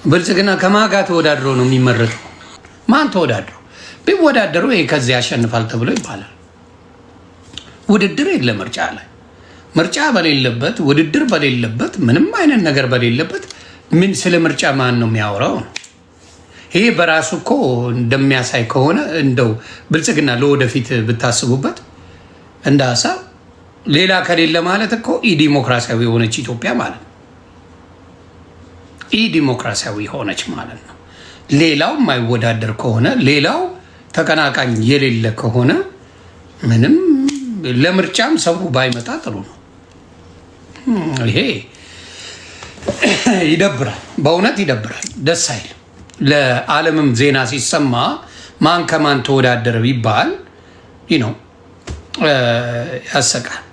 ብልጽግና ከማጋ ተወዳድሮ ነው የሚመረጠው? ማን ተወዳድሮ? ቢወዳደሩ ይሄ ከዚህ ያሸንፋል ተብሎ ይባላል። ውድድር የለ ምርጫ ላይ። ምርጫ በሌለበት ውድድር በሌለበት ምንም አይነት ነገር በሌለበት ምን ስለ ምርጫ ማን ነው የሚያወራው? ይሄ በራሱ እኮ እንደሚያሳይ ከሆነ እንደው ብልጽግና ለወደፊት ብታስቡበት እንደ ሀሳብ ሌላ ከሌለ ማለት እኮ ኢ-ዲሞክራሲያዊ የሆነች ኢትዮጵያ ማለት ነው። ኢ-ዲሞክራሲያዊ ሆነች ማለት ነው። ሌላው የማይወዳደር ከሆነ ሌላው ተቀናቃኝ የሌለ ከሆነ ምንም ለምርጫም ሰው ባይመጣ ጥሩ ነው። ይሄ ይደብራል፣ በእውነት ይደብራል፣ ደስ አይልም። ለዓለምም ዜና ሲሰማ ማን ከማን ተወዳደረ ቢባል ነው ያሰቃል።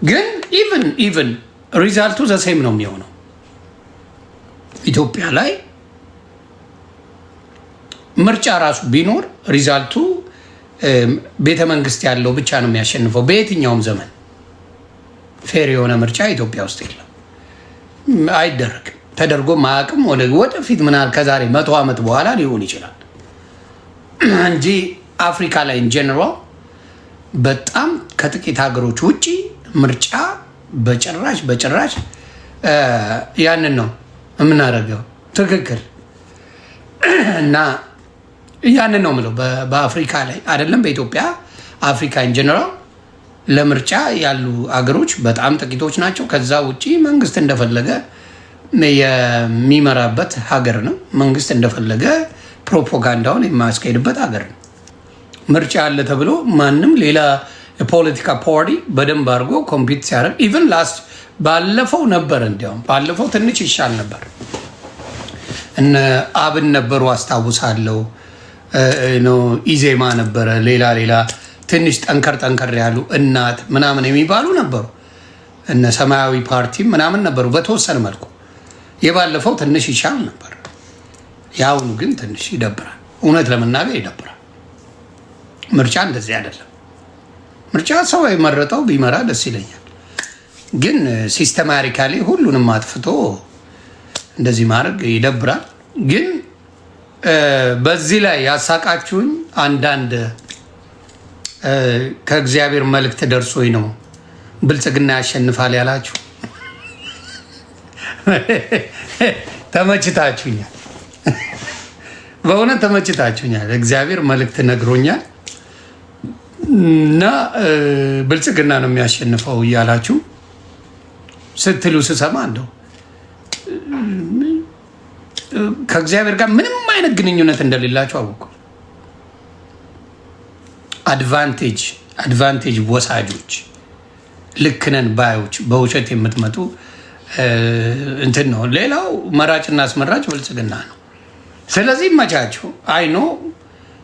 ግን ኢቨን ሪዛልቱ ዘሴም ነው የሚሆነው። ኢትዮጵያ ላይ ምርጫ ራሱ ቢኖር ሪዛልቱ ቤተ መንግስት ያለው ብቻ ነው የሚያሸንፈው። በየትኛውም ዘመን ፌር የሆነ ምርጫ ኢትዮጵያ ውስጥ የለም፣ አይደረግም፣ ተደርጎ ማያውቅም። ወደፊት ምናል ከዛሬ 100 ዓመት በኋላ ሊሆን ይችላል እንጂ አፍሪካ ላይ ኢንጀነራል በጣም ከጥቂት ሀገሮች ውጭ ምርጫ በጭራሽ ያንን ነው የምናደርገው። ትክክል እና ያንን ነው የምለው። በአፍሪካ ላይ አይደለም በኢትዮጵያ፣ አፍሪካ ኢንጀነራል ለምርጫ ያሉ አገሮች በጣም ጥቂቶች ናቸው። ከዛ ውጭ መንግስት እንደፈለገ የሚመራበት ሀገር ነው። መንግስት እንደፈለገ ፕሮፓጋንዳውን የማያስካሄድበት ሀገር ነው። ምርጫ አለ ተብሎ ማንም ሌላ የፖለቲካ ፓርቲ በደንብ አድርጎ ኮምፒት ሲያደርግ ኢቨን ባለፈው ነበር፣ እንዲያውም ባለፈው ትንሽ ይሻል ነበር። እነ አብን ነበሩ አስታውሳለሁ፣ ኢዜማ ነበረ፣ ሌላ ትንሽ ጠንከር ያሉ እናት ምናምን የሚባሉ ነበሩ፣ እነ ሰማያዊ ፓርቲ ምናምን ነበሩ። በተወሰነ መልኩ የባለፈው ትንሽ ይሻል ነበር። የአሁኑ ግን ትንሽ ይደብራል፣ እውነት ለመናገር ይደብራል። ምርጫ እንደዚህ አይደለም። ምርጫ ሰው የመረጠው ቢመራ ደስ ይለኛል። ግን ሲስተማቲካሊ ሁሉንም አጥፍቶ እንደዚህ ማድረግ ይደብራል። ግን በዚህ ላይ ያሳቃችሁኝ አንዳንድ ከእግዚአብሔር መልእክት ደርሶኝ ነው ብልጽግና ያሸንፋል ያላችሁ ተመችታችሁኛል። በእውነት ተመችታችሁኛል። እግዚአብሔር መልእክት ነግሮኛል እና ብልጽግና ነው የሚያሸንፈው እያላችሁ ስትሉ ስሰማ እንደው ከእግዚአብሔር ጋር ምንም አይነት ግንኙነት እንደሌላችሁ አወኩ። አድቫንቴጅ ወሳጆች፣ ልክነን ባዮች፣ በውሸት የምትመጡ እንትን ነው። ሌላው መራጭና አስመራጭ ብልጽግና ነው። ስለዚህ መቻቸው አይኖ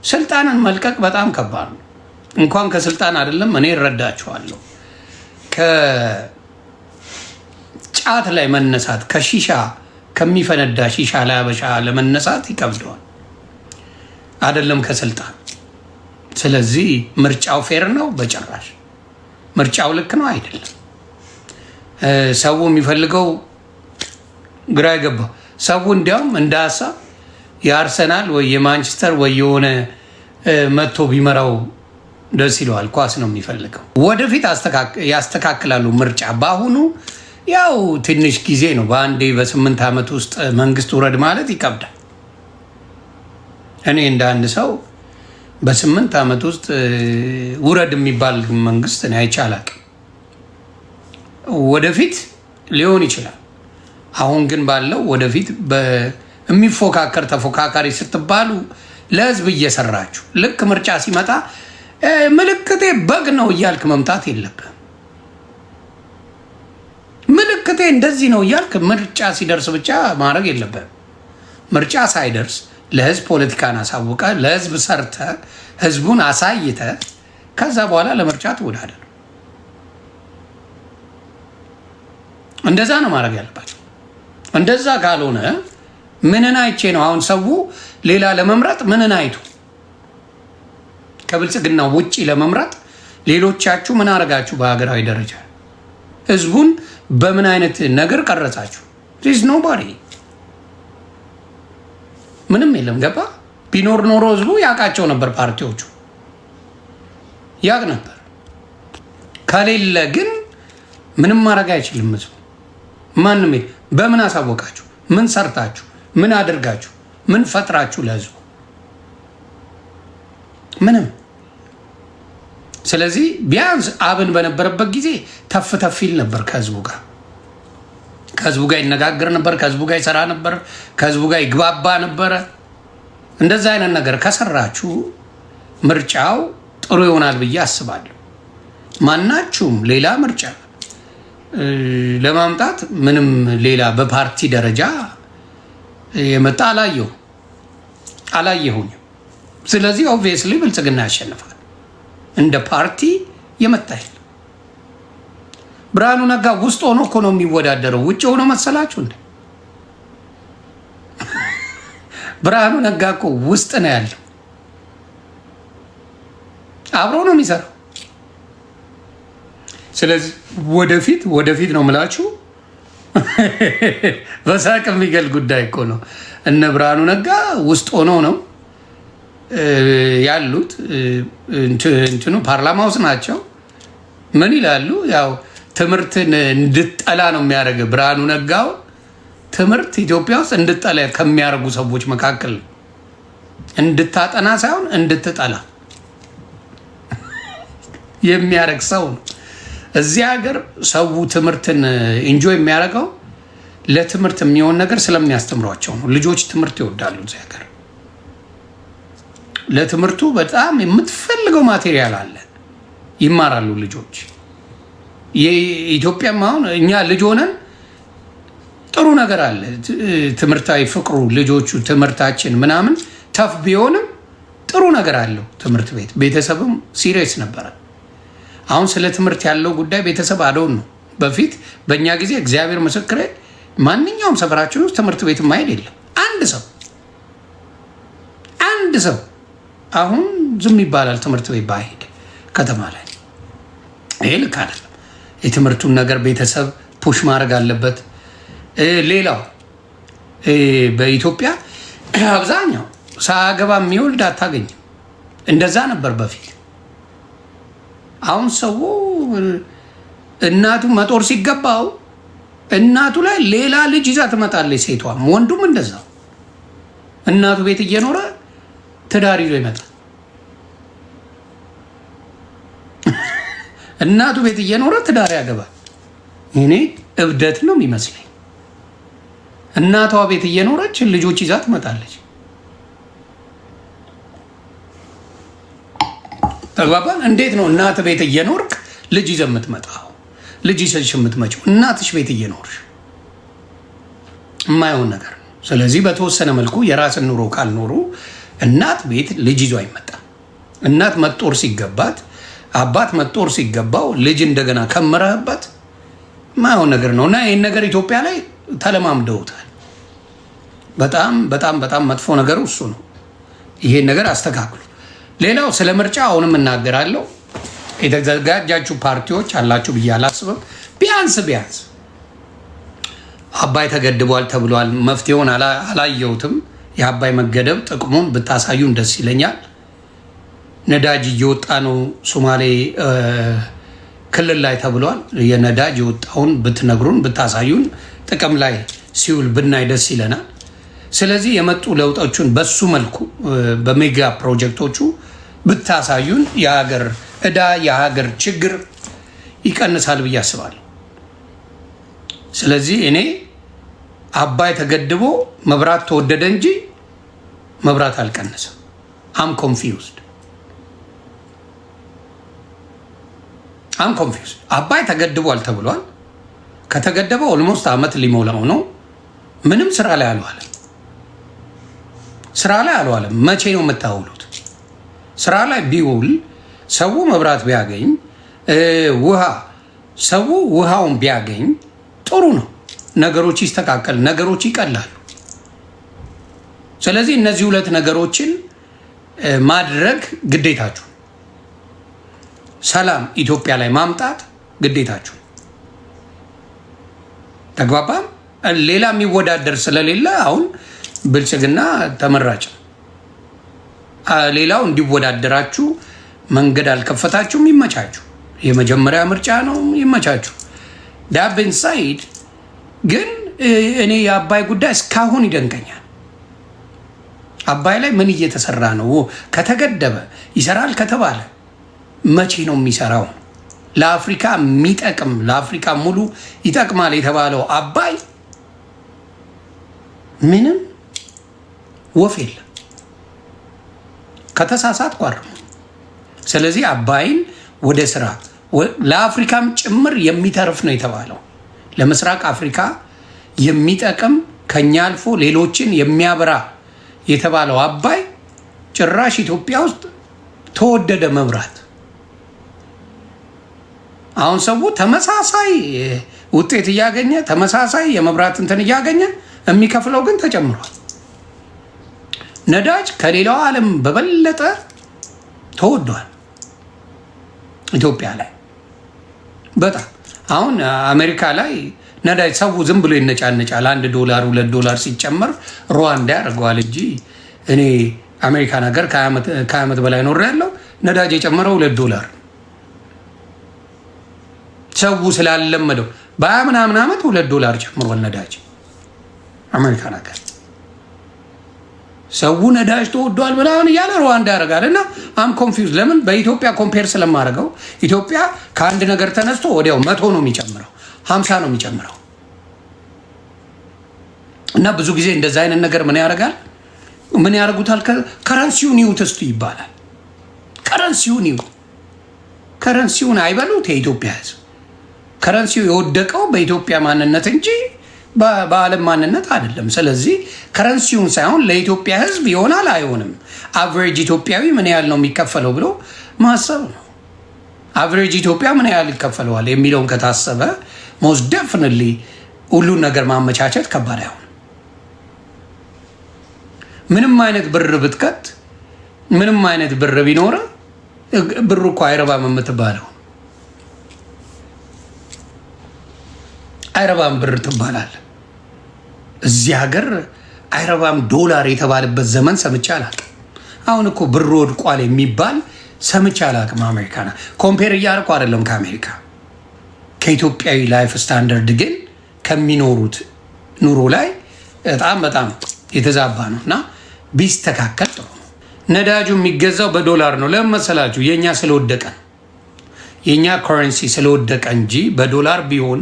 ስልጣንን መልቀቅ በጣም ከባድ ነው። እንኳን ከስልጣን አይደለም እኔ እረዳችኋለሁ። ከጫት ላይ መነሳት ከሺሻ ከሚፈነዳ ሺሻ ላይ አበሻ ለመነሳት ይከብደዋል አይደለም ከስልጣን። ስለዚህ ምርጫው ፌር ነው? በጭራሽ። ምርጫው ልክ ነው? አይደለም። ሰው የሚፈልገው ግራ የገባው ሰው እንዲያውም እንደ ሀሳብ የአርሰናል ወይ የማንቸስተር ወይ የሆነ መጥቶ ቢመራው ደስ ይለዋል። ኳስ ነው የሚፈልገው። ወደፊት ያስተካክላሉ ምርጫ። በአሁኑ ያው ትንሽ ጊዜ ነው። በአንዴ በ8 ዓመት ውስጥ መንግስት ውረድ ማለት ይከብዳል። እኔ እንደ አንድ ሰው በ8 ዓመት ውስጥ ውረድ የሚባል መንግስት እኔ አይቼ አላውቅም። ወደፊት ሊሆን ይችላል። አሁን ግን ባለው ወደፊት የሚፎካከር ተፎካካሪ ስትባሉ ለህዝብ እየሰራችሁ ልክ ምርጫ ሲመጣ ምልክቴ በግ ነው እያልክ መምጣት የለብህም። ምልክቴ እንደዚህ ነው እያልክ ምርጫ ሲደርስ ብቻ ማድረግ የለብህም። ምርጫ ሳይደርስ ለህዝብ ፖለቲካን አሳውቀ ለህዝብ ሰርተ ህዝቡን አሳይተ ከዛ በኋላ ለምርጫ ትወዳደር። እንደዛ ነው ማድረግ ያለባቸው። እንደዛ ካልሆነ ምንን አይቼ ነው አሁን ሰው ሌላ ለመምረጥ ምንን አይቱ ከብልጽግና ውጪ ለመምረጥ ሌሎቻችሁ ምን አረጋችሁ? በሀገራዊ ደረጃ ህዝቡን በምን አይነት ነገር ቀረጻችሁ? ዚስ ኖባዲ ምንም የለም። ገባ? ቢኖር ኖሮ ህዝቡ ያውቃቸው ነበር፣ ፓርቲዎቹ ያውቅ ነበር። ከሌለ ግን ምንም ማድረግ አይችልም ህዝቡ። ማንም በምን አሳወቃችሁ? ምን ሰርታችሁ? ምን አድርጋችሁ? ምን ፈጥራችሁ ለህዝቡ? ምንም። ስለዚህ ቢያንስ አብን በነበረበት ጊዜ ተፍ ተፍ ይል ነበር ከህዝቡ ጋር ይነጋገር ነበር፣ ከህዝቡ ጋር ይሰራ ነበር፣ ከህዝቡ ጋር ይግባባ ነበረ። እንደዛ አይነት ነገር ከሰራችሁ ምርጫው ጥሩ ይሆናል ብዬ አስባለሁ። ማናችሁም ሌላ ምርጫ ለማምጣት ምንም ሌላ በፓርቲ ደረጃ የመጣ አላየሁኝም። ስለዚህ ኦብቪየስሊ ብልጽግና ያሸንፋል። እንደ ፓርቲ የመጣ ብርሃኑ ነጋ ውስጥ ሆኖ እኮ ነው የሚወዳደረው። ውጭ ሆኖ መሰላችሁ እንዴ? ብርሃኑ ነጋ እኮ ውስጥ ነው ያለው። አብሮ ነው የሚሰራው። ስለዚህ ወደፊት ነው የምላችሁ። በሳቅ የሚገል ጉዳይ እኮ ነው። እነ ብርሃኑ ነጋ ውስጥ ሆነው ነው ያሉት። እንትኑ ፓርላማ ውስጥ ናቸው። ምን ይላሉ? ያው ትምህርትን እንድጠላ ነው የሚያደርግ ብርሃኑ ነጋው። ትምህርት ኢትዮጵያ ውስጥ እንድጠላ ከሚያደርጉ ሰዎች መካከል ነው። እንድታጠና ሳይሆን እንድትጠላ የሚያደርግ ሰው ነው። እዚህ ሀገር ሰው ትምህርትን ኢንጆይ የሚያደርገው ለትምህርት የሚሆን ነገር ስለሚያስተምሯቸው ነው። ልጆች ትምህርት ይወዳሉ እዚህ ሀገር። ለትምህርቱ በጣም የምትፈልገው ማቴሪያል አለ፣ ይማራሉ ልጆች። የኢትዮጵያም አሁን እኛ ልጅ ሆነን ጥሩ ነገር አለ፣ ትምህርታዊ ፍቅሩ ልጆቹ ትምህርታችን ምናምን ተፍ ቢሆንም ጥሩ ነገር አለው ትምህርት ቤት። ቤተሰብም ሲሪየስ ነበረ። አሁን ስለ ትምህርት ያለው ጉዳይ ቤተሰብ አደውን ነው። በፊት በእኛ ጊዜ እግዚአብሔር ምስክሬ ማንኛውም ሰፈራችን ውስጥ ትምህርት ቤት ማሄድ የለም አንድ ሰው። አሁን ዝም ይባላል ትምህርት ቤት ባሄድ ከተማ ላይ። ይሄ ልክ አይደለም። የትምህርቱን ነገር ቤተሰብ ፑሽ ማድረግ አለበት። ሌላው በኢትዮጵያ አብዛኛው ሳያገባ የሚወልድ አታገኝም። እንደዛ ነበር በፊት። አሁን ሰው እናቱ መጦር ሲገባው እናቱ ላይ ሌላ ልጅ ይዛ ትመጣለች። ሴቷም ወንዱም እንደዛው እናቱ ቤት እየኖረ ትዳር ይዞ ይመጣል። እናቱ ቤት እየኖረ ትዳር ያገባል። እኔ እብደት ነው የሚመስለኝ። እናቷ ቤት እየኖረች ልጆች ይዛ ትመጣለች። ተግባባን? እንዴት ነው እናት ቤት እየኖርክ ልጅ ይዘህ የምትመጣው? ልጅ ይዘሽ የምትመጪው እናትሽ ቤት እየኖርሽ የማይሆን ነገር ነው። ስለዚህ በተወሰነ መልኩ የራስን ኑሮ ካልኖሩ እናት ቤት ልጅ ይዞ አይመጣም። እናት መጦር ሲገባት፣ አባት መጦር ሲገባው ልጅ እንደገና ከምረህበት የማይሆን ነገር ነው እና ይህን ነገር ኢትዮጵያ ላይ ተለማምደውታል። በጣም በጣም በጣም መጥፎ ነገሩ እሱ ነው። ይሄን ነገር አስተካክሉ። ሌላው ስለ ምርጫ አሁንም እናገራለሁ። የተዘጋጃችሁ ፓርቲዎች አላችሁ ብዬ አላስብም። ቢያንስ አባይ ተገድቧል ተብሏል። መፍትሄውን አላየሁትም። የአባይ መገደብ ጥቅሙን ብታሳዩን ደስ ይለኛል። ነዳጅ እየወጣ ነው ሶማሌ ክልል ላይ ተብሏል። የነዳጅ የወጣውን ብትነግሩን ብታሳዩን፣ ጥቅም ላይ ሲውል ብናይ ደስ ይለናል። ስለዚህ የመጡ ለውጦቹን በሱ መልኩ በሜጋ ፕሮጀክቶቹ ብታሳዩን የሀገር ዕዳ የሀገር ችግር ይቀንሳል ብዬ አስባለሁ። ስለዚህ እኔ አባይ ተገድቦ መብራት ተወደደ እንጂ መብራት አልቀነሰም። አም ኮንፊውዝድ። አባይ ተገድቧል ተብሏል። ከተገደበ ኦልሞስት ዓመት ሊሞላው ነው። ምንም ስራ ላይ አልዋለም። መቼ ነው የምታውሉት? ስራ ላይ ቢውል ሰው መብራት ቢያገኝ ሰው ውሃውን ቢያገኝ ጥሩ ነው። ነገሮች ይስተካከል፣ ነገሮች ይቀላሉ። ስለዚህ እነዚህ ሁለት ነገሮችን ማድረግ ግዴታችሁ፣ ሰላም ኢትዮጵያ ላይ ማምጣት ግዴታችሁ። ተግባባን? ሌላ የሚወዳደር ስለሌለ አሁን ብልጽግና ተመራጭ። ሌላው እንዲወዳደራችሁ መንገድ አልከፈታችሁም፣ ይመቻችሁ። የመጀመሪያ ምርጫ ነው፣ ይመቻችሁ። ዳብን ሳይድ ግን እኔ የአባይ ጉዳይ እስካሁን ይደንቀኛል። አባይ ላይ ምን እየተሰራ ነው? ከተገደበ ይሰራል ከተባለ መቼ ነው የሚሰራው? ለአፍሪካ የሚጠቅም ለአፍሪካ ሙሉ ይጠቅማል የተባለው አባይ ምንም ወፍ የለም። ከተሳሳት ቋርሙ። ስለዚህ አባይን ወደ ስራ ለአፍሪካም ጭምር የሚተርፍ ነው የተባለው። ለምስራቅ አፍሪካ የሚጠቅም ከኛ አልፎ ሌሎችን የሚያበራ የተባለው አባይ ጭራሽ ኢትዮጵያ ውስጥ ተወደደ መብራት። አሁን ሰው ተመሳሳይ ውጤት እያገኘ ተመሳሳይ የመብራት እንትን እያገኘ የሚከፍለው ግን ተጨምሯል። ነዳጅ ከሌላው ዓለም በበለጠ ተወዷል ኢትዮጵያ ላይ በጣም። አሁን አሜሪካ ላይ ነዳጅ ሰው ዝም ብሎ ይነጫነጫል። $1 $2 ሲጨመር ሩዋንዳ ያደርገዋል እንጂ እኔ አሜሪካ ነገር ከዓመት በላይ ኖር ያለው ነዳጅ የጨመረው $2 ሰው ስላለመደው በምናምን ዓመት $2 ጨምሯል ነዳጅ አሜሪካ ነገር። ሰው ነዳጅ ተወዷል ምናምን እያለ ሩዋንዳ ያደርጋል። እና አም ኮንፊውዝ ለምን በኢትዮጵያ ኮምፔር ስለማደርገው ኢትዮጵያ ከአንድ ነገር ተነስቶ ወዲያው 100 ነው የሚጨምረው 50 ነው የሚጨምረው። እና ብዙ ጊዜ እንደዛ አይነት ነገር ምን ያደርጋል? ምን ያደርጉታል? ከረንሲውን ይውት እስቱ ይባላል። ከረንሲውን አይበሉት የኢትዮጵያ ሕዝብ። ከረንሲው የወደቀው በኢትዮጵያ ማንነት እንጂ በዓለም ማንነት አይደለም። ስለዚህ ከረንሲውን ሳይሆን ለኢትዮጵያ ሕዝብ ይሆናል አይሆንም፣ አቨሬጅ ኢትዮጵያዊ ምን ያህል ነው የሚከፈለው ብሎ ማሰብ ነው። አቨሬጅ ኢትዮጵያ ምን ያህል ይከፈለዋል የሚለውን ከታሰበ ሞስት ዴፊኒትሊ ሁሉን ነገር ማመቻቸት ከባድ አይሆንም። ምንም አይነት ብር ብትከት ምንም አይነት ብር ቢኖር ብሩ እኮ አይረባም የምትባለው አይረባም ብር ትባላል። እዚህ ሀገር አይረባም ዶላር የተባለበት ዘመን ሰምቼ አላውቅም። አሁን እኮ ብር ወድቋል የሚባል ሰምቼ አላውቅም። አሜሪካና ኮምፔር እያደረኩ አይደለም ከአሜሪካ ከኢትዮጵያዊ ላይፍ ስታንዳርድ ግን ከሚኖሩት ኑሮ ላይ በጣም የተዛባ ነው እና ቢስተካከል ጥሩ ነው። ነዳጁ የሚገዛው በዶላር ነው። ለምን መሰላችሁ? የእኛ ስለወደቀ ነው። የእኛ ከረንሲ ስለወደቀ እንጂ በዶላር ቢሆን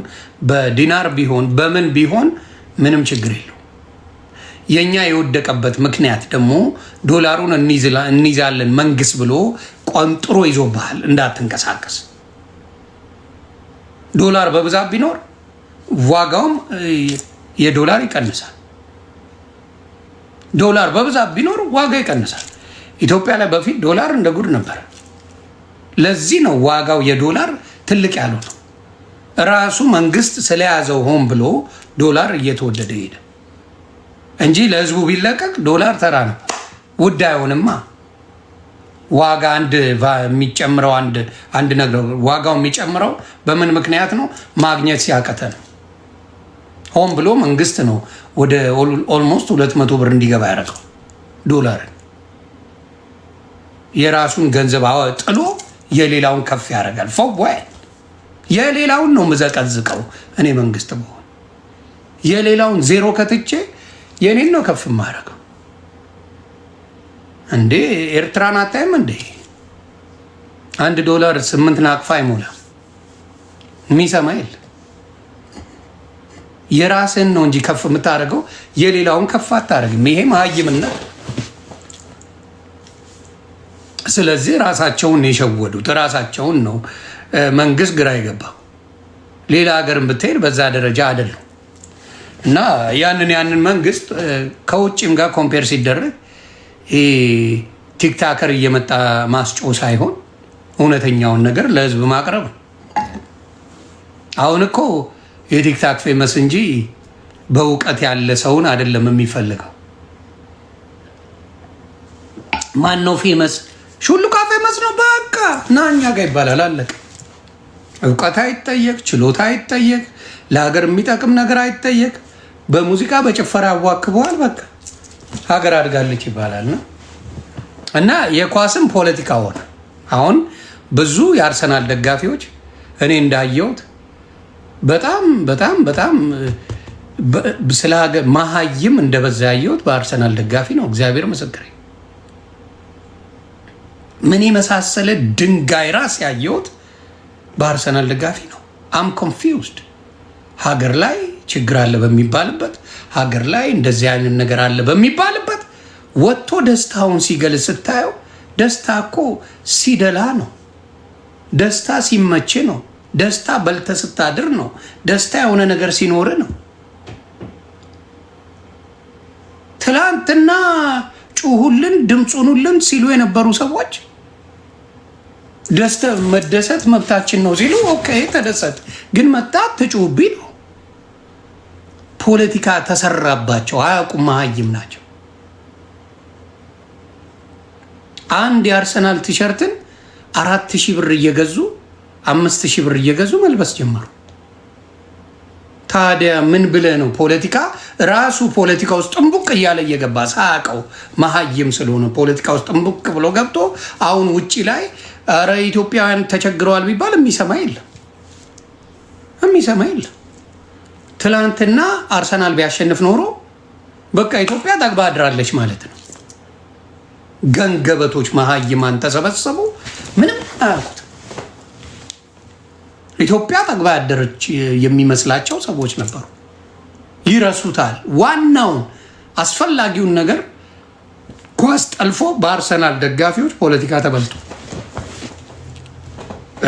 በዲናር ቢሆን በምን ቢሆን ምንም ችግር የለው። የእኛ የወደቀበት ምክንያት ደግሞ ዶላሩን እንይዛለን መንግስት ብሎ ቆንጥሮ ይዞብሃል እንዳትንቀሳቀስ። ዶላር በብዛት ቢኖር ዋጋውም የዶላር ይቀንሳል። ዶላር በብዛት ቢኖር ዋጋ ይቀንሳል። ኢትዮጵያ ላይ በፊት ዶላር እንደ ጉድ ነበር። ለዚህ ነው ዋጋው የዶላር ትልቅ ያለው ነው። ራሱ መንግስት ስለያዘው ሆን ብሎ ዶላር እየተወደደ ሄደ እንጂ ለህዝቡ ቢለቀቅ ዶላር ተራ ነው። ውድ አይሆንማ። ዋጋ የሚጨምረው አንድ ነገር ዋጋው የሚጨምረው በምን ምክንያት ነው? ማግኘት ሲያቀተ ነው። ሆን ብሎ መንግስት ነው ወደ ኦልሞስት 200 ብር እንዲገባ ያደረገው ዶላርን። የራሱን ገንዘብ ጥሎ የሌላውን ከፍ ያደርጋል። ፎይ የሌላውን ነው ምዘቀዝቀው እኔ መንግስት በሆን የሌላውን ዜሮ ከትቼ የኔን ነው ከፍ ማድረገው። እንዴ ኤርትራን አታይም እንዴ? $1 8 ናቅፋ አይሞላም። የሚሰማ የለ። የራስን ነው እንጂ ከፍ የምታደርገው የሌላውን ከፍ አታደርግም። ይሄ መሀይምነት። ስለዚህ ራሳቸውን የሸወዱት ራሳቸውን ነው መንግስት ግራ የገባው። ሌላ ሀገርን ብትሄድ በዛ ደረጃ አይደለም። እና ያንን መንግስት ከውጭም ጋር ኮምፔር ሲደረግ ቲክታከር እየመጣ ማስጮ ሳይሆን እውነተኛውን ነገር ለህዝብ ማቅረብ ነው። አሁን እኮ የቲክታክ ፌመስ እንጂ በእውቀት ያለ ሰውን አይደለም የሚፈልገው። ማን ነው ፌመስ? ሹሉቃ ፌመስ ነው በቃ እና እኛ ጋር ይባላል። አለቀ። እውቀት አይጠየቅ፣ ችሎታ አይጠየቅ፣ ለሀገር የሚጠቅም ነገር አይጠየቅ። በሙዚቃ በጭፈራ ያዋክበዋል። በቃ ሀገር አድጋለች ይባላል እና የኳስም ፖለቲካ ሆነ። አሁን ብዙ የአርሰናል ደጋፊዎች እኔ እንዳየሁት በጣም በጣም በጣም ስለ ሀገር መሀይም እንደበዛ ያየሁት በአርሰናል ደጋፊ ነው። እግዚአብሔር ምስክሬ። ምን የመሳሰለ ድንጋይ ራስ ያየሁት በአርሰናል ደጋፊ ነው። አም ኮንፊውዝድ። ሀገር ላይ ችግር አለ በሚባልበት፣ ሀገር ላይ እንደዚህ አይነት ነገር አለ በሚባልበት ወጥቶ ደስታውን ሲገልጽ ስታየው ደስታ እኮ ሲደላ ነው። ደስታ ሲመች ነው። ደስታ በልተ ስታድር ነው። ደስታ የሆነ ነገር ሲኖር ነው። ትላንትና ጩሁልን፣ ድምፁኑልን ሲሉ የነበሩ ሰዎች መደሰት መብታችን ነው ሲሉ ኦኬ ተደሰት፣ ግን መጣ ትጩህብኝ ነው። ፖለቲካ ተሰራባቸው። አያውቁም፣ መሀይም ናቸው። አንድ የአርሰናል ቲሸርትን 4000 ብር እየገዙ 5000 ብር እየገዙ መልበስ ጀመሩ። ታዲያ ምን ብለህ ነው? ፖለቲካ ራሱ ፖለቲካ ውስጥ ጥንቡቅ እያለ እየገባ ሳያውቀው መሀይም ስለሆነ ፖለቲካ ውስጥ ጥንቡቅ ብሎ ገብቶ አሁን ውጪ ላይ ኧረ ኢትዮጵያውያን ተቸግረዋል ቢባል የሚሰማ የለም፣ የሚሰማ የለም። ትላንትና አርሰናል ቢያሸንፍ ኖሮ በቃ ኢትዮጵያ ጠግባ አድራለች ማለት ነው። ገንገበቶች መሀይማን ተሰበሰቡ፣ ምንም አያውቁት። ኢትዮጵያ ጠግባ ያደረች የሚመስላቸው ሰዎች ነበሩ። ይረሱታል። ዋናውን አስፈላጊውን ነገር ኳስ ጠልፎ በአርሰናል ደጋፊዎች ፖለቲካ ተበልቶ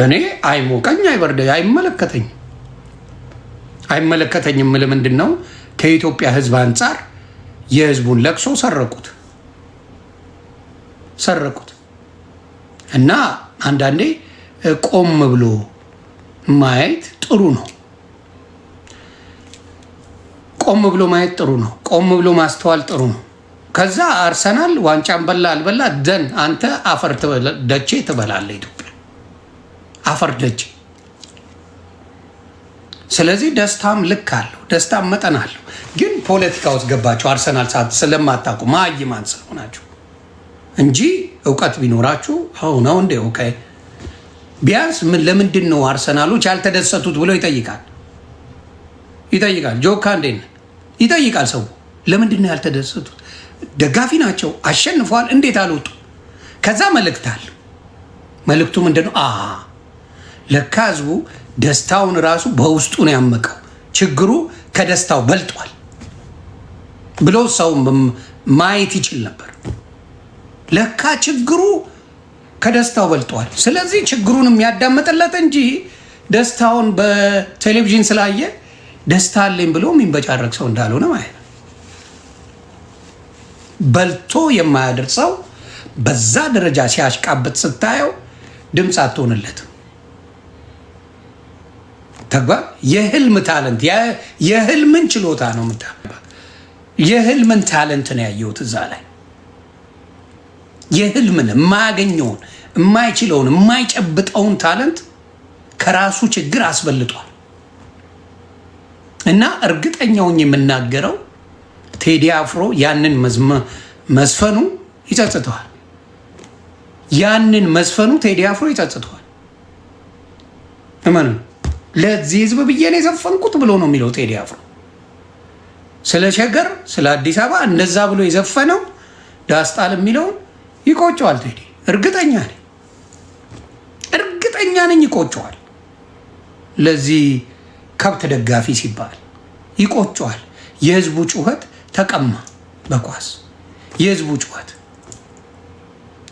እኔ አይሞቀኝ አይበርደኝ አይመለከተኝም። ምንድን ነው ከኢትዮጵያ ሕዝብ አንጻር የሕዝቡን ለቅሶ ሰረቁት እና አንዳንዴ ቆም ብሎ ማየት ጥሩ ነው። ቆም ብሎ ማየት ጥሩ ነው። ቆም ብሎ ማስተዋል ጥሩ ነው። ከዛ አርሰናል ዋንጫን በላ አልበላ ደን አንተ አፈር ደቼ ትበላለህ። ኢትዮጵያ አፈር ደቼ። ስለዚህ ደስታም ልክ አለው፣ ደስታም መጠን አለው። ግን ፖለቲካ ውስጥ ገባችሁ አርሰናል ስለማታውቁ መሀይማን ስለሆናችሁ እንጂ እውቀት ቢኖራችሁ ነው እንደ ኦኬ ቢያንስ ለምንድን ነው አርሰናሎች ያልተደሰቱት ብሎ ይጠይቃል። ጆካ እንዴት ነው ይጠይቃል። ሰው ለምንድን ነው ያልተደሰቱት? ደጋፊ ናቸው፣ አሸንፈዋል፣ እንዴት አልወጡ? ከዛ መልእክት አለ። መልእክቱ ምንድን ነው? ለካ ህዝቡ ደስታውን ራሱ በውስጡ ነው ያመቀው፣ ችግሩ ከደስታው በልጧል ብሎ ሰው ማየት ይችል ነበር። ለካ ችግሩ ከደስታው በልጧል። ስለዚህ ችግሩን የሚያዳምጥለት እንጂ ደስታውን በቴሌቪዥን ስላየ ደስታ አለኝ ብሎ የሚንበጫረቅ ሰው እንዳልሆነ ማለት ነው። በልቶ የማያድር ሰው በዛ ደረጃ ሲያሽቃብጥ ስታየው ድምፅ አትሆንለትም። ተግባር የህልም ታለንት የህልምን ችሎታ ነው የህልምን ታለንት ነው ያየሁት እዛ ላይ። የህልምን የማያገኘውን የማይችለውን የማይጨብጠውን ታለንት ከራሱ ችግር አስበልጧል። እና እርግጠኛውን የምናገረው ቴዲ አፍሮ ያንን መዝፈኑ ይጸጽተዋል። ያንን ቴዲ አፍሮ ይጸጽተዋል። እመኑ። ለዚህ ህዝብ ብዬ ነው የዘፈንኩት ብሎ ነው የሚለው ቴዲ አፍሮ። ስለ ሸገር ስለ አዲስ አበባ እንደዛ ብሎ የዘፈነው ዳስጣል የሚለውን ይቆጨዋል ቴዲ። እርግጠኛ ነኝ ይቆጨዋል። ለዚህ ከብት ደጋፊ ሲባል ይቆጨዋል። የህዝቡ ጩኸት ተቀማ በኳስ የህዝቡ ጩኸት፣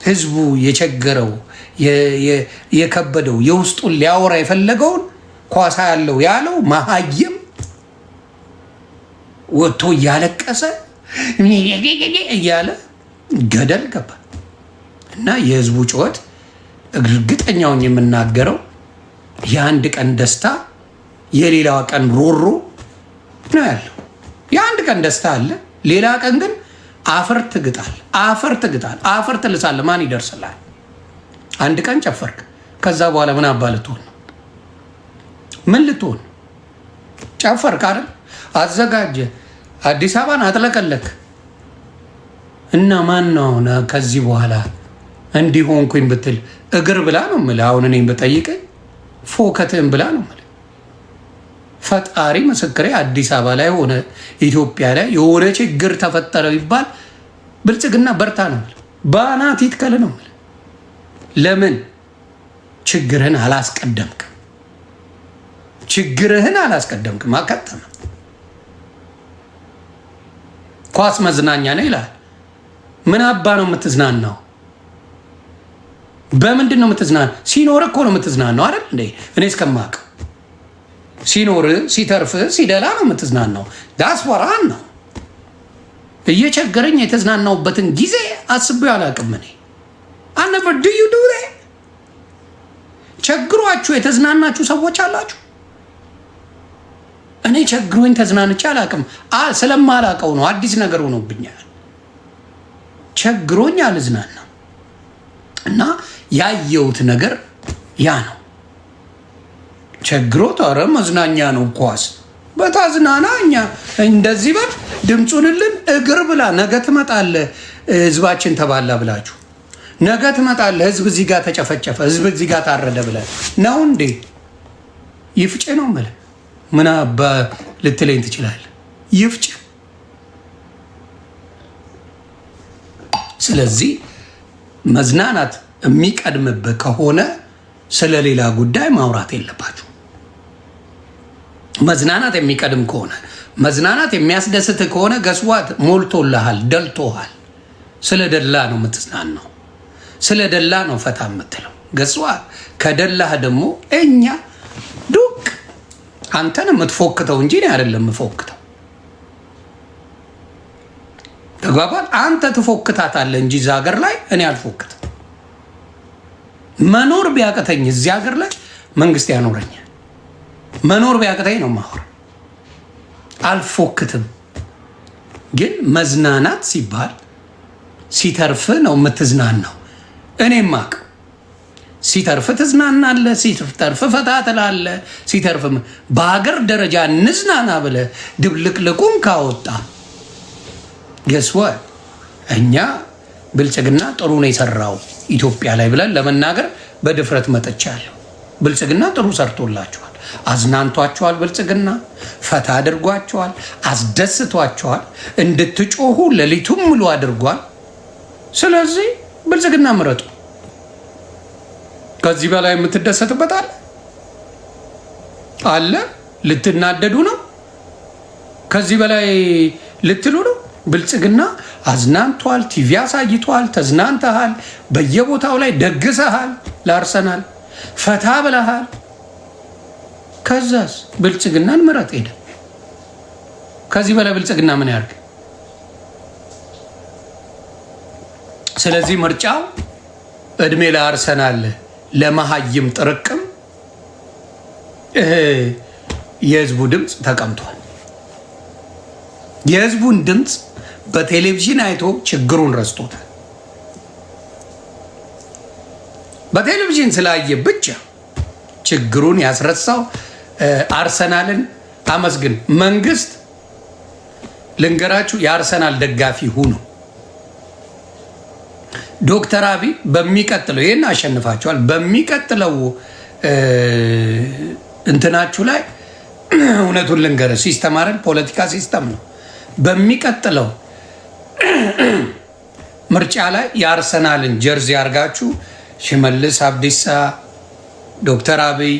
ህዝቡ የቸገረው የከበደው የውስጡን ሊያወራ የፈለገውን ኳሳ ያለው መሀይም ወጥቶ እያለቀሰ እያለ ገደል ገባ። እና የህዝቡ ጩኸት እርግጠኛውን የምናገረው የአንድ ቀን ደስታ የሌላዋ ቀን ሮሮ ነው ያለው። የአንድ ቀን ደስታ አለ፣ ሌላ ቀን ግን አፈር ትግጣል፣ አፈር ትልሳለ። ማን ይደርስላል? አንድ ቀን ጨፈርክ፣ ከዛ በኋላ ምን አባ ልትሆን ነው? ምን ልትሆን? ጨፈርክ አይደል? አዘጋጀ፣ አዲስ አበባን አጥለቀለክ፣ እና ማን ነው ከዚህ በኋላ እንዲሆንኩኝ ብትል እግር ብላ ነው የምልህ። አሁን እኔም ብጠይቅህ ፎከትህን ብላ ነው የምልህ። ፈጣሪ ምስክሬ፣ አዲስ አበባ ላይ ሆነ ኢትዮጵያ ላይ የሆነ ችግር ተፈጠረ ይባል ብልጽግና በርታ ነው የምልህ። በአናት ይትከል ነው የምልህ። ለምን ችግርህን አላስቀደምክም? ችግርህን አላስቀደምክም። አከተመ። ኳስ መዝናኛ ነው ይላል። ምን አባ ነው የምትዝናናው? በምንድን ነው የምትዝናናው? ሲኖር እኮ ነው የምትዝናናው አይደል እንዴ? እኔ እስከማውቅ ሲኖር ሲተርፍ ሲደላ ነው የምትዝናናው። ዳስወራን ነው እየቸገረኝ የተዝናናውበትን ጊዜ አስቤው አላውቅም። እኔ አነበር ዱ ዩ ዱ ቸግሯችሁ የተዝናናችሁ ሰዎች አላችሁ? እኔ ቸግሮኝ ተዝናንቼ አላውቅም። ስለማላውቀው ነው። አዲስ ነገር ሆኖብኛል። ቸግሮኝ አልዝናናም እና ያየሁት ነገር ያ ነው። ቸግሮት ኧረ መዝናኛ ነው ኳስ በታዝናና እኛ እንደዚህ በል ድምፁንልን እግር ብላ ነገ ትመጣለህ። ህዝባችን ተባላ ብላችሁ ነገ ትመጣለህ። ህዝብ እዚህ ጋር ተጨፈጨፈ፣ ህዝብ እዚህ ጋር ታረደ ብለህ ነው እንዴ? ይፍጭ ነው የምልህ። ምን አባ ልትለኝ ትችላለህ? ይፍጭ። ስለዚህ መዝናናት የሚቀድምብህ ከሆነ ስለ ሌላ ጉዳይ ማውራት የለባችሁ። መዝናናት የሚቀድም ከሆነ መዝናናት የሚያስደስትህ ከሆነ ገስዋት ሞልቶልሃል፣ ደልቶሃል። ስለ ደላ ነው የምትዝናናው፣ ስለ ደላ ነው ፈታ የምትለው። ገስዋት ከደላህ ደግሞ እኛ ዱቅ አንተን የምትፎክተው እንጂ እኔ አይደለም የምፎክተው። ተግባባል? አንተ ትፎክታታለህ እንጂ እዛ ሀገር ላይ እኔ አልፎክትም። መኖር ቢያቅተኝ እዚህ ሀገር ላይ መንግስት ያኖረኛል። መኖር ቢያቅተኝ ነው ማወራ፣ አልፎክትም። ግን መዝናናት ሲባል ሲተርፍ ነው የምትዝናናው። እኔም ማቅ ሲተርፍ ትዝናናለህ፣ ሲተርፍ ፈታ ትላለህ። ሲተርፍ በሀገር ደረጃ እንዝናና ብለህ ድብልቅልቁን ካወጣ ገስወ እኛ ብልጽግና ጥሩ ነው የሰራው ኢትዮጵያ ላይ ብለን ለመናገር በድፍረት መጥቻለሁ። ብልጽግና ጥሩ ሰርቶላቸዋል፣ አዝናንቷቸዋል። ብልጽግና ፈታ አድርጓቸዋል፣ አስደስቷቸዋል። እንድትጮሁ ሌሊቱም ሙሉ አድርጓል። ስለዚህ ብልጽግና ምረጡ። ከዚህ በላይ የምትደሰትበት አለ? ልትናደዱ ነው? ከዚህ በላይ ልትሉ ነው? ብልጽግና አዝናንቷል፣ ቲቪ አሳይቷል፣ ተዝናንተሃል፣ በየቦታው ላይ ደግሰሃል፣ ለአርሰናል ፈታ ብለሃል። ከዛስ ብልጽግናን ምረጥ ሄደ። ከዚህ በላይ ብልጽግና ምን ያርግ? ስለዚህ ምርጫው እድሜ ለአርሰናል ለመሀይም ጥርቅም የህዝቡ ድምፅ ተቀምጧል። የህዝቡን ድምፅ በቴሌቪዥን አይቶ ችግሩን ረስቶታል። በቴሌቪዥን ስላየ ብቻ ችግሩን ያስረሳው አርሰናልን አመስግን። መንግስት ልንገራችሁ፣ የአርሰናል ደጋፊ ሁኑ። ዶክተር አብይ በሚቀጥለው ይህን አሸንፋቸዋል። በሚቀጥለው እንትናችሁ ላይ እውነቱን ልንገር፣ ሲስተም አይደል ፖለቲካ ሲስተም ነው። በሚቀጥለው ምርጫ ላይ የአርሰናልን ጀርዚ አድርጋችሁ ሽመልስ አብዲሳ፣ ዶክተር አብይ፣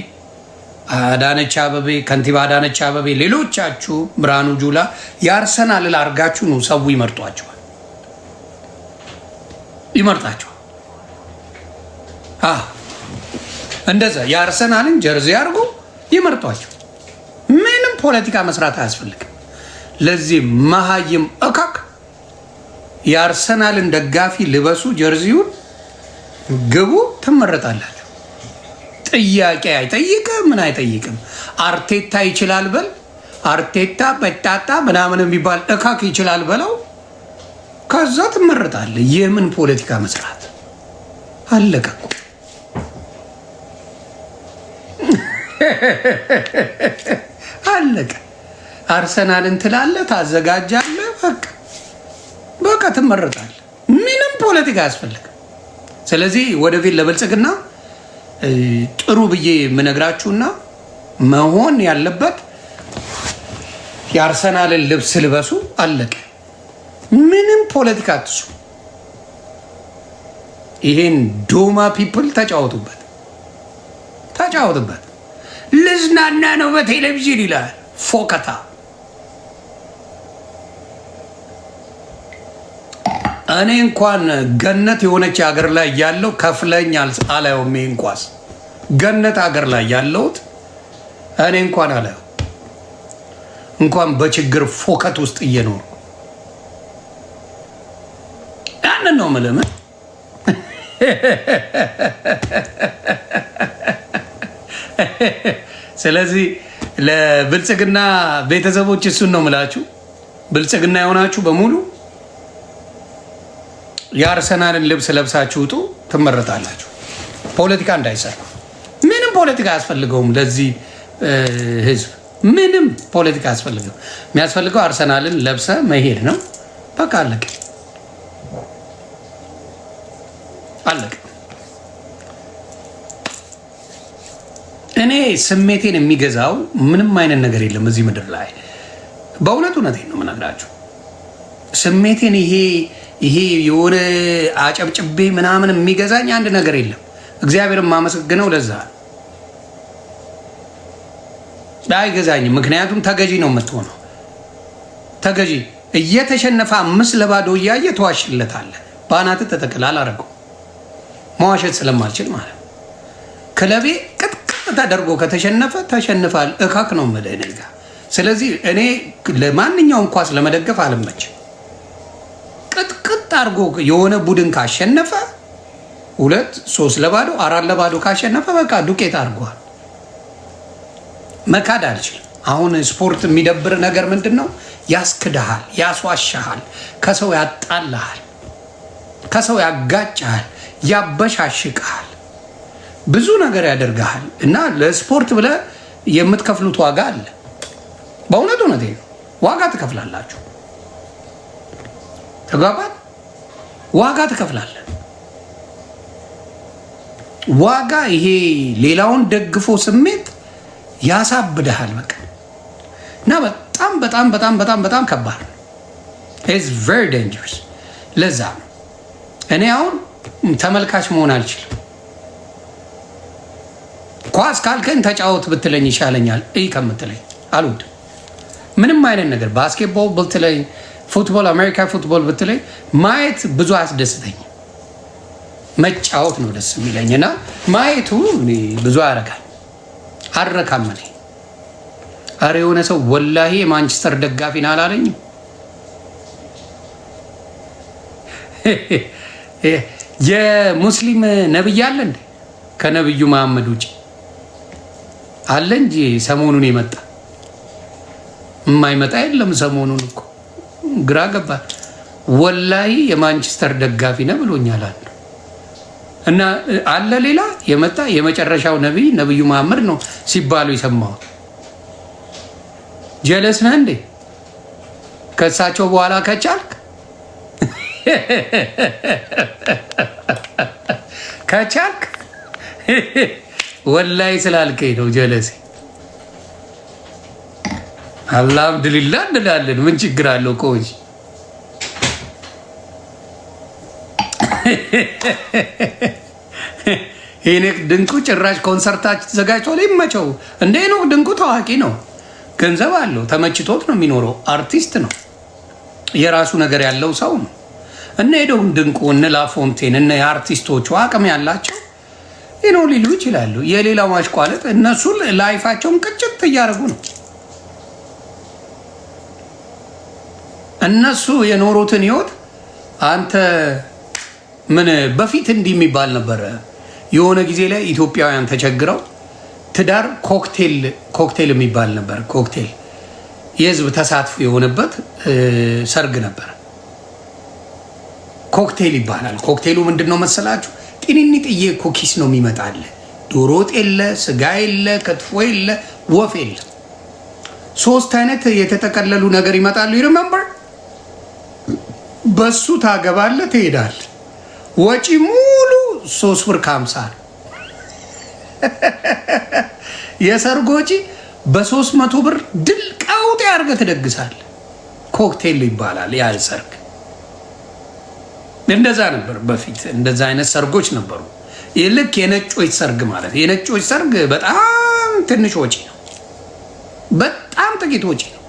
አዳነች አበቤ፣ ከንቲባ አዳነች አበቤ፣ ሌሎቻችሁ ብርሃኑ ጁላ የአርሰናል አድርጋችሁ ነው ሰው ይመርጧቸዋል። እንደዛ የአርሰናልን ጀርዚ አድርጎ ይመርጧቸው። ምንም ፖለቲካ መስራት አያስፈልግም። ለዚህ መሀይም እካክ የአርሰናልን ደጋፊ ልበሱ፣ ጀርዚውን ግቡ፣ ትመረጣላችሁ። ጥያቄ አይጠይቅም፣ ምን አይጠይቅም። አርቴታ ይችላል በል፣ አርቴታ በጣጣ ምናምን የሚባል እካክ ይችላል በለው፣ ከዛ ትመረጣለህ። የምን ፖለቲካ መስራት? አለቀ እኮ። አለቀ። አርሰናልን ትላለህ፣ ታዘጋጃለህ፣ በቃ ትመረጣለህ። ምንም ፖለቲካ አያስፈልግም። ስለዚህ ወደፊት ለብልጽግና ጥሩ ብዬ የምነግራችሁና መሆን ያለበት የአርሰናልን ልብስ ልበሱ፣ አለቀ። ምንም ፖለቲካ አትሱ። ይሄን ዶማ ፒፕል ተጫወቱበት። ልዝናና ነው በቴሌቪዥን ይላል ፎከታ። እኔ እንኳን ገነት የሆነች ሀገር ላይ ያለው ከፍለኝ አላየውም። ይሄን ኳስ ገነት ሀገር ላይ ያለውት እኔ እንኳን አላየው፣ እንኳን በችግር ፎከት ውስጥ እየኖሩ ያንን ነው የምልህ። ስለዚህ ለብልጽግና ቤተሰቦች እሱን ነው የምላችሁ። ብልጽግና የሆናችሁ በሙሉ የአርሰናልን ልብስ ለብሳችሁ ውጡ፣ ትመረጣላችሁ። ፖለቲካ እንዳይሰራ። ምንም ፖለቲካ አያስፈልገውም ለዚህ ህዝብ፣ ምንም ፖለቲካ አያስፈልገው። የሚያስፈልገው አርሰናልን ለብሰ መሄድ ነው። በቃ አለቀ አለቀ። እኔ ስሜቴን የሚገዛው ምንም አይነት ነገር የለም እዚህ ምድር ላይ። በእውነት እውነቴን ነው የምነግራችሁ። ስሜቴን ይሄ የሆነ አጨብጭቤ ምናምን የሚገዛኝ አንድ ነገር የለም። እግዚአብሔርን የማመሰግነው ለዛ አይገዛኝም። ምክንያቱም ተገዢ ነው የምትሆነው። ተገዢ እየተሸነፈ 5-0 እያየ ተዋሽለታለህ። በአናትህ ተተክል አላደረገው መዋሸት ስለማልችል ማለት ነው። ክለቤ ቅጥቅጥ ተደርጎ ከተሸነፈ ተሸንፋል እካክ ነው የምልህ እኔ ጋር። ስለዚህ እኔ ለማንኛውም ኳስ ለመደገፍ አልመችም። ቅጥቅጥ አድርጎ የሆነ ቡድን ካሸነፈ 2-3-0 4-0 ካሸነፈ በቃ ዱቄት አድርጓል። መካድ አልችልም። አሁን ስፖርት የሚደብር ነገር ምንድን ነው? ያስክድሃል፣ ያስዋሻሃል፣ ከሰው ያጣልሃል፣ ከሰው ያጋጭሃል፣ ያበሻሽቅሃል፣ ብዙ ነገር ያደርግሃል። እና ለስፖርት ብለህ የምትከፍሉት ዋጋ አለ። በእውነቱ እውነቴን ነው። ዋጋ ትከፍላላችሁ። ተግባባን? ዋጋ ትከፍላለህ። ዋጋ ይሄ ሌላውን ደግፎ ስሜት ያሳብድሃል። በቃ እና በጣም በጣም በጣም በጣም በጣም ከባድ ነው። ኢትስ ቬሪ ዴንጀረስ። ለዛ ነው እኔ አሁን ተመልካች መሆን አልችልም። ኳስ ካልከኝ ተጫወት ብትለኝ ይሻለኛል እይ ከምትለኝ አልወድም። ምንም አይነት ነገር ባስኬትቦል ብትለኝ፣ ፉትቦል፣ አሜሪካ ፉትቦል ብትለኝ ማየት ብዙ አያስደስተኝ። መጫወት ነው ደስ የሚለኝ እና ማየቱ ብዙ አያረካል አረካም። እኔ አረ የሆነ ሰው ወላሂ የማንቸስተር ደጋፊን አላለኝም። የሙስሊም ነብይ አለ እንዴ? ከነብዩ መሐመድ ውጭ አለ እንጂ ሰሞኑን የመጣ የማይመጣ የለም። ሰሞኑን እኮ ግራ ገባ። ወላሂ የማንቸስተር ደጋፊ ነው ብሎኛል አለ እና አለ ሌላ የመጣ የመጨረሻው ነብይ ነብዩ መሐመድ ነው ሲባሉ የሰማሁት። ጀለስ ነህ እንዴ? ከእሳቸው በኋላ ከቻልክ ወላሂ ስላልከኝ ነው ጀለሴ። አልሐምዱሊላህ እንላለን። ምን ችግር አለው? ቆይ ሄኖክ ድንቁ ጭራሽ ኮንሰርታችን ተዘጋጅቷል። ይመቸው። እንደ ሄኖክ ድንቁ ታዋቂ ነው፣ ገንዘብ አለው፣ ተመችቶት ነው የሚኖረው። አርቲስት ነው፣ የራሱ ነገር ያለው ሰው ነው። እነ ሄኖክ ድንቁ እነ ላፎንቴን እነ የአርቲስቶቹ አቅም ያላቸው ነው ሊሉ ይችላሉ። የሌላው ማሽቋለጥ እነሱ ላይፋቸውን ቅጭት እያደረጉ ነው። እነሱ የኖሩትን ህይወት አንተ ምን በፊት እንዲህ የሚባል ነበረ። የሆነ ጊዜ ላይ ኢትዮጵያውያን ተቸግረው ትዳር ኮክቴል የሚባል ነበር። ኮክቴል የህዝብ ተሳትፎ የሆነበት ሰርግ ነበር። ኮክቴል ይባላል። ኮክቴሉ ምንድን ነው መሰላችሁ? ጢንኒጥዬ ኩኪስ ነው የሚመጣል። ዶሮ ወጥ የለ፣ ስጋ የለ፣ ክትፎ የለ፣ ወፍ የለ። 3 አይነት የተጠቀለሉ ነገር ይመጣሉ። ይሪመምበር በሱ ታገባለህ፣ ትሄዳለህ። ወጪ ሙሉ 3 ብር ከ50 ነው። የሰርግ ወጪ በ300 ብር ድል ቀውጤ አድርገህ ትደግሳለህ። ኮክቴል ይባላል ያ ሰርግ። እንደዛ ነበር በፊት። እንደዛ አይነት ሰርጎች ነበሩ። ልክ የነጮች ሰርግ ማለት የነጮች ሰርግ በጣም ትንሽ ወጪ ነው። በጣም ጥቂት ወጪ ነው።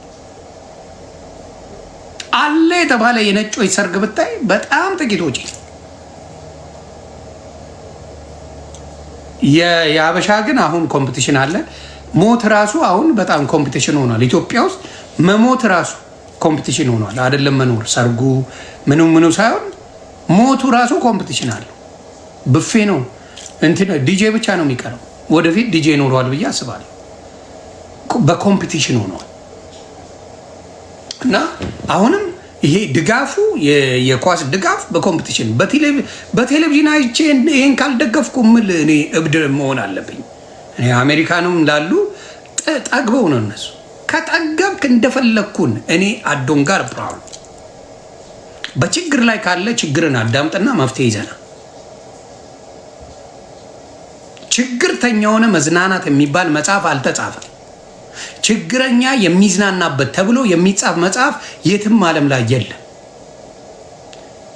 አለ የተባለ የነጮች ሰርግ ብታይ በጣም ጥቂት ወጪ ነው። የአበሻ ግን አሁን ኮምፒቲሽን አለ። ሞት ራሱ አሁን በጣም ኮምፒቲሽን ሆኗል። ኢትዮጵያ ውስጥ መሞት ራሱ ኮምፒቲሽን ሆኗል። አይደለም መኖር፣ ሰርጉ ምኑ ሳይሆን ሞቱ ራሱ ኮምፒቲሽን አለው። ብፌ ነው እንትን ዲጄ ብቻ ነው የሚቀረው። ወደፊት ዲጄ ይኖረዋል ብዬ አስባለሁ። በኮምፒቲሽን ሆኗል እና አሁንም ይሄ ድጋፉ የኳስ ድጋፍ በኮምፒቲሽን በቴሌቪዥን አይቼ ይሄን ካልደገፍኩ ምል እኔ እብድ መሆን አለብኝ። እኔ አሜሪካንም ላሉ ጠግበው ነው እነሱ። ከጠገብክ እንደፈለግኩን እኔ አዶን ጋር ፕራው በችግር ላይ ካለ ችግርን አዳምጥና መፍትሄ ይዘና ችግርተኛ ሆነ መዝናናት የሚባል መጽሐፍ አልተጻፈም። ችግረኛ የሚዝናናበት ተብሎ የሚጻፍ መጽሐፍ የትም ዓለም ላይ የለም።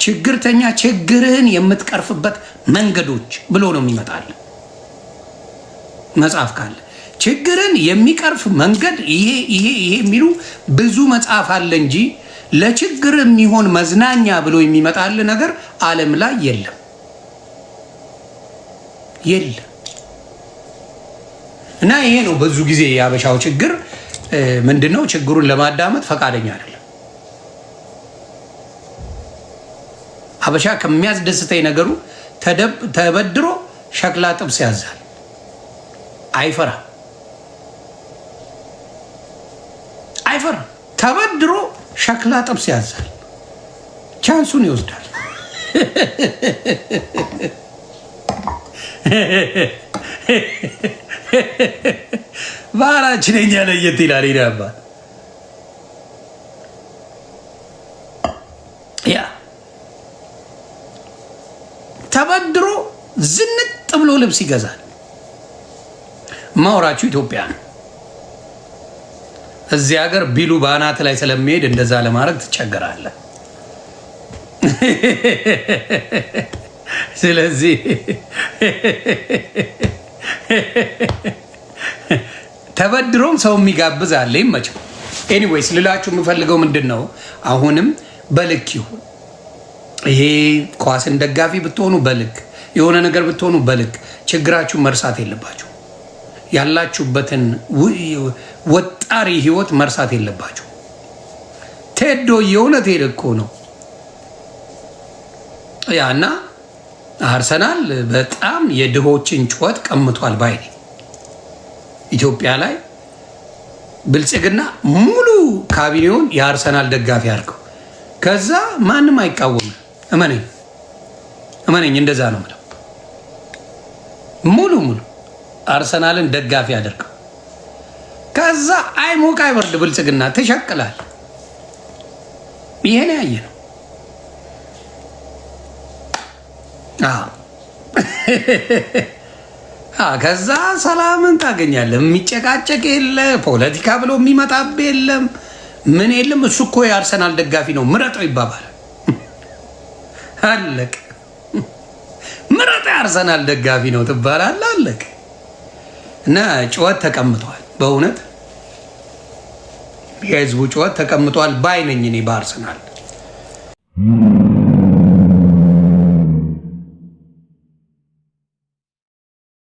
ችግርተኛ ችግርህን የምትቀርፍበት መንገዶች ብሎ ነው የሚመጣል መጽሐፍ ካለ ችግርን የሚቀርፍ መንገድ ይሄ የሚሉ ብዙ መጽሐፍ አለ እንጂ ለችግር የሚሆን መዝናኛ ብሎ የሚመጣል ነገር ዓለም ላይ የለም። እና ይሄ ነው ብዙ ጊዜ የአበሻው ችግር ምንድነው? ችግሩን ለማዳመጥ ፈቃደኛ አይደለም። አበሻ ከሚያስደስተኝ ነገሩ ተበድሮ ሸክላ ጥብስ ያዛል። አይፈራም። ተበድሮ ሸክላ ጥብስ ያዛል። ቻንሱን ይወስዳል። ባህላችን እኛ ለየት ይላል። ይዳባ ያ ተበድሮ ዝንጥ ብሎ ልብስ ይገዛል። ማውራችሁ ኢትዮጵያ ነው። እዚህ ሀገር ቢሉ ባናት ላይ ስለሚሄድ እንደዛ ለማድረግ ትቸገራለህ። ስለዚህ ተበድሮም ሰው የሚጋብዝ አለ። ይመቸው። ኤኒዌይስ ልላችሁ የምፈልገው ምንድን ነው፣ አሁንም በልክ ይሁን። ይሄ ኳስን ደጋፊ ብትሆኑ በልክ የሆነ ነገር ብትሆኑ በልክ ችግራችሁ መርሳት የለባችሁ። ያላችሁበትን ወጣሪ ህይወት መርሳት የለባችሁ። ቴዶ የእውነት ሄደ እኮ ነው ያና አርሰናል በጣም የድሆችን ጩኸት ቀምቷል ባይ ነኝ። ኢትዮጵያ ላይ ብልጽግና ሙሉ ካቢኔውን የአርሰናል ደጋፊ አድርገው ከዛ ማንም አይቃወም። እመነኝ እንደዛ ነው የምለው። ሙሉ አርሰናልን ደጋፊ አድርገው ከዛ አይሞቅ አይበርድ ብልጽግና ትሸቅላል። ይሄን ያየ ነው። ከዛ ሰላምን ታገኛለህ። የሚጨቃጨቅ የለ፣ ፖለቲካ ብሎ የሚመጣብ የለም፣ ምን የለም። እሱ እኮ የአርሰናል ደጋፊ ነው ምረጠው ይባባል። አለቅ ምረጠ የአርሰናል ደጋፊ ነው ትባላል። አለቅ እና ጩኸት ተቀምጧል። በእውነት የህዝቡ ጩኸት ተቀምጧል ባይ ነኝ እኔ በአርሰናል